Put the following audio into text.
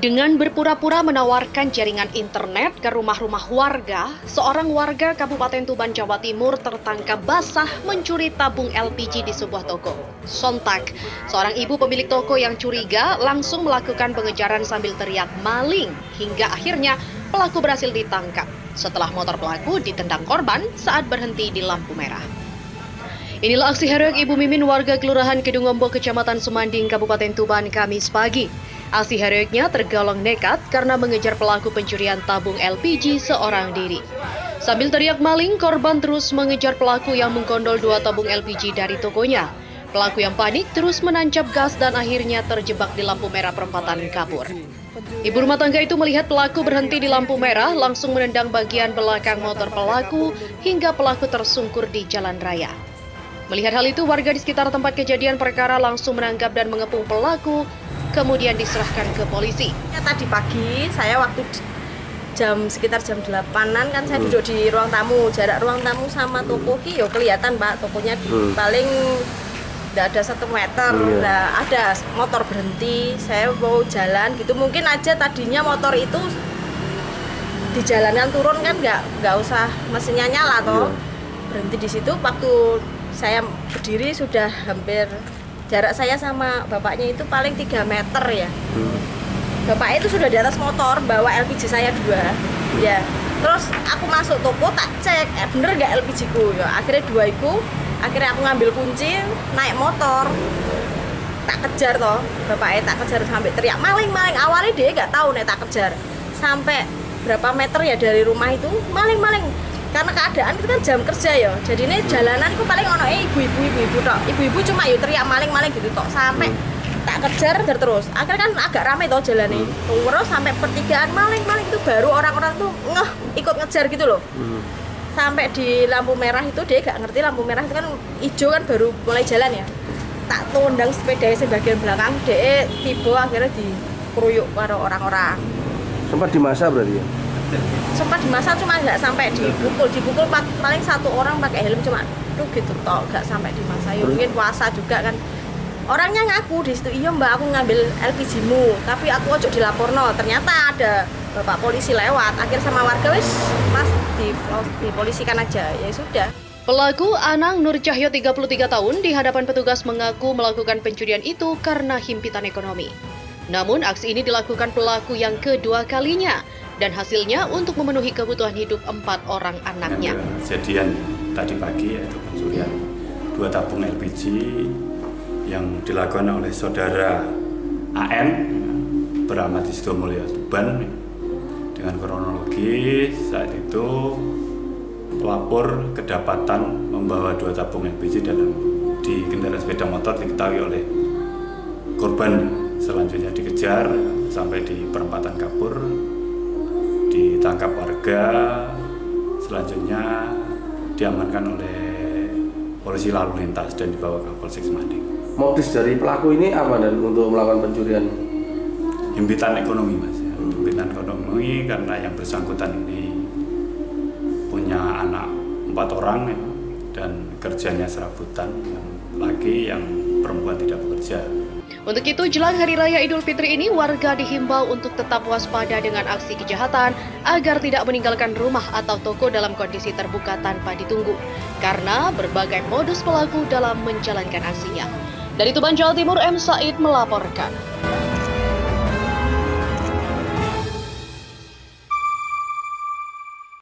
Dengan berpura-pura menawarkan jaringan internet ke rumah-rumah warga, seorang warga Kabupaten Tuban, Jawa Timur tertangkap basah mencuri tabung LPG di sebuah toko. Sontak, seorang ibu pemilik toko yang curiga langsung melakukan pengejaran sambil teriak maling, hingga akhirnya pelaku berhasil ditangkap setelah motor pelaku ditendang korban saat berhenti di lampu merah. Inilah aksi heroik Ibu Mimin warga Kelurahan Kedungombo, Kecamatan Sumanding, Kabupaten Tuban, Kamis pagi. Aksi heroiknya tergolong nekat karena mengejar pelaku pencurian tabung LPG seorang diri. Sambil teriak maling, korban terus mengejar pelaku yang menggondol 2 tabung LPG dari tokonya. Pelaku yang panik terus menancap gas dan akhirnya terjebak di lampu merah perempatan kabur. Ibu rumah tangga itu melihat pelaku berhenti di lampu merah, langsung menendang bagian belakang motor pelaku hingga pelaku tersungkur di jalan raya. Melihat hal itu, warga di sekitar tempat kejadian perkara langsung menangkap dan mengepung pelaku, kemudian diserahkan ke polisi. Tadi pagi, saya waktu sekitar jam 8-an kan saya duduk di ruang tamu. Jarak ruang tamu sama toko ki, kelihatan Pak, tokonya paling tidak ada 1 meter. Nah, ada motor berhenti, saya mau jalan gitu. Mungkin aja tadinya motor itu di jalanan turun kan nggak usah mesinnya nyala toh. Berhenti di situ, waktu saya berdiri sudah hampir jarak saya sama bapaknya itu paling 3 meter ya. Bapaknya itu sudah di atas motor, bawa LPG saya 2. Ya. Terus aku masuk toko tak cek, bener nggak LPG ku? Ya, akhirnya 2 itu, akhirnya aku ngambil kunci, naik motor, tak kejar toh. Bapaknya tak kejar sampai teriak maling. Awalnya dia nggak tahu nih tak kejar. Sampai berapa meter ya dari rumah itu maling. Karena keadaan itu kan jam kerja ya, jadi ini jalanan itu paling ono ibu-ibu tok. Ibu-ibu cuma yuk teriak maling gitu tok, sampai tak kejar terus. Akhirnya kan agak ramai toh jalan ini. Terus sampai pertigaan maling itu baru orang-orang tuh ikut ngejar gitu loh. Sampai di lampu merah itu dia gak ngerti lampu merah itu kan hijau kan baru mulai jalan ya. Tak tundang sepeda sebagian belakang, dia tiba akhirnya dikeruyuk karo orang-orang. Sempat dimasa berarti ya? Sempat dimasa cuma nggak sampai dipukul paling 1 orang pakai helm cuma tuh gitu toh, nggak sampai dimasa. Ya mungkin puasa juga kan. Orangnya ngaku di situ, iya mbak aku ngambil LPG-mu, tapi aku ojo dilaporno. Ternyata ada bapak polisi lewat, akhir sama warga wis mas dipolisikan aja, ya sudah. Pelaku Anang Nur Cahyo 33 tahun di hadapan petugas mengaku melakukan pencurian itu karena himpitan ekonomi. Namun aksi ini dilakukan pelaku yang kedua kalinya dan hasilnya untuk memenuhi kebutuhan hidup 4 orang anaknya. Kejadian tadi pagi yaitu pencurian 2 tabung LPG yang dilakukan oleh saudara AN beramat di Sidomulyo, Tuban. Dengan kronologi saat itu pelapor kedapatan membawa 2 tabung LPG di kendaraan sepeda motor diketahui oleh korban. Selanjutnya dikejar sampai di perempatan kabur, ditangkap warga, selanjutnya diamankan oleh polisi lalu lintas dan dibawa ke Polsek Sumanding. Modus dari pelaku ini apa dan untuk melakukan pencurian? Himpitan ekonomi mas, himpitan ekonomi karena yang bersangkutan ini punya anak 4 orang ya, dan kerjanya serabutan, yang laki yang perempuan tidak bekerja. Untuk itu, jelang Hari Raya Idul Fitri ini, warga dihimbau untuk tetap waspada dengan aksi kejahatan agar tidak meninggalkan rumah atau toko dalam kondisi terbuka tanpa ditunggu, karena berbagai modus pelaku dalam menjalankan aksinya. Dari Tuban, Jawa Timur, M. Said melaporkan.